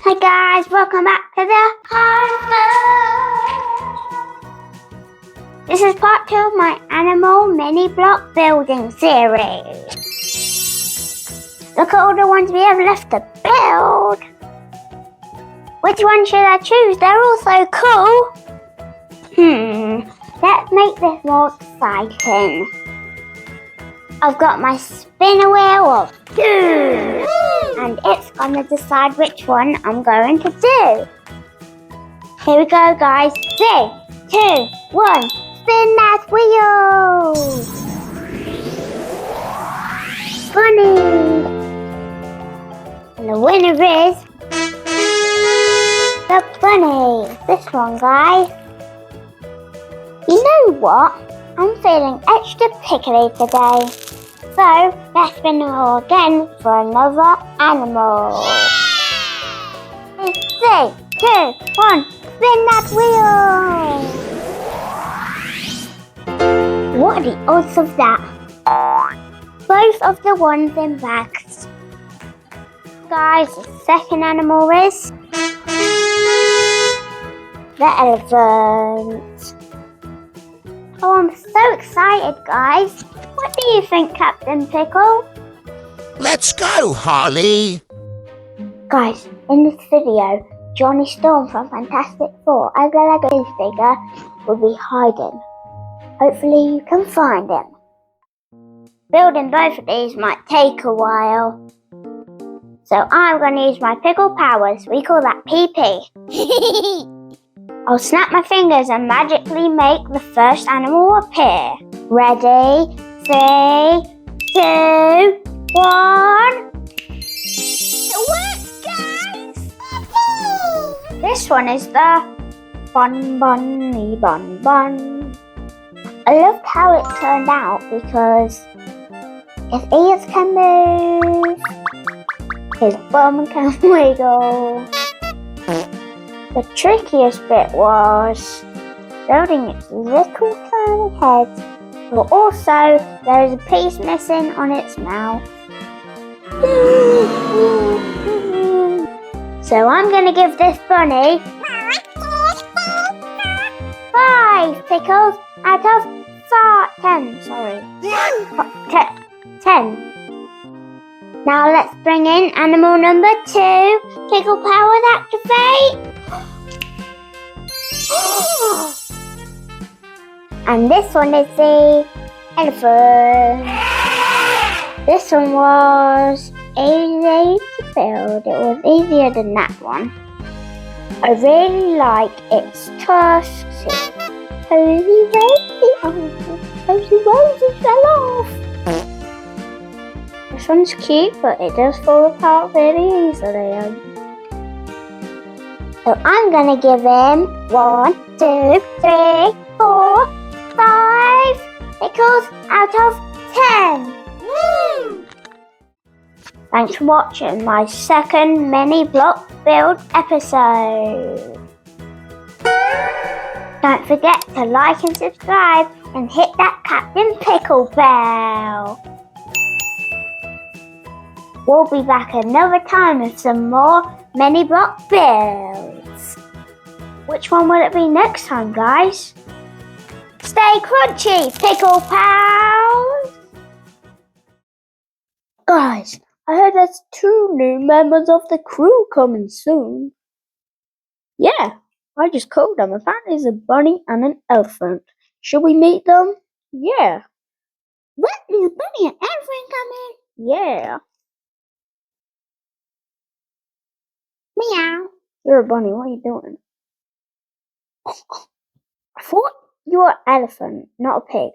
Hi guys, welcome back to the Harliverse. This is part 2 of my animal mini block building series. Look at all the ones we have left to build. Which one should I choose? They're all so cool. Let's make this more exciting. I've got my spinner wheel of doom, and it's gonna decide which one I'm going to do. Here we go, guys. 3, 2, 1, spin that wheel! Bunny! And the winner is the bunny. This one, guys. You know what? I'm feeling extra pickly today. So, let's spin the wheel again for another animal. 3, 2, 1, spin that wheel! What are the odds of that? Both of the ones in bags. Guys, the second animal is the elephant. Oh, I'm so excited, guys. What do you think, Captain Pickle? Let's go, Harley! Guys, in this video, Johnny Storm from Fantastic Four as a Lego figure will be hiding. Hopefully you can find him. Building both of these might take a while. So I'm going to use my pickle powers. We call that PP. I'll snap my fingers and magically make the first animal appear. Ready? 3, 2, 1. It works, guys! This one is the bunny bun. I loved how it turned out because his ears can move, his bum can wiggle. The trickiest bit was building its little tiny head, but also there is a piece missing on its mouth. So I'm going to give this bunny 5 pickles out of 10. Sorry. 10. Now let's bring in animal number 2. Pickle powers activate. And this one is the elephant. This one was easy to build. It was easier than that one. I really like its tusks. Its cozy rosy fell off. This one's cute, but it does fall apart very easily. So I'm gonna give him 1, 2, 3, 4, 5 pickles out of 10. Woo! Thanks for watching my second mini block build episode. Don't forget to like and subscribe and hit that Captain Pickle bell. We'll be back another time with some more mini block builds. Which one will it be next time, guys? Stay crunchy, Pickle Pals! Guys, I heard there's 2 new members of the crew coming soon. Yeah, I just called them. Apparently there's a bunny and an elephant. Should we meet them? Yeah. What? Is a bunny and elephant coming? Yeah. Meow. You're a bunny. What are you doing? I thought you were an elephant, not a pig.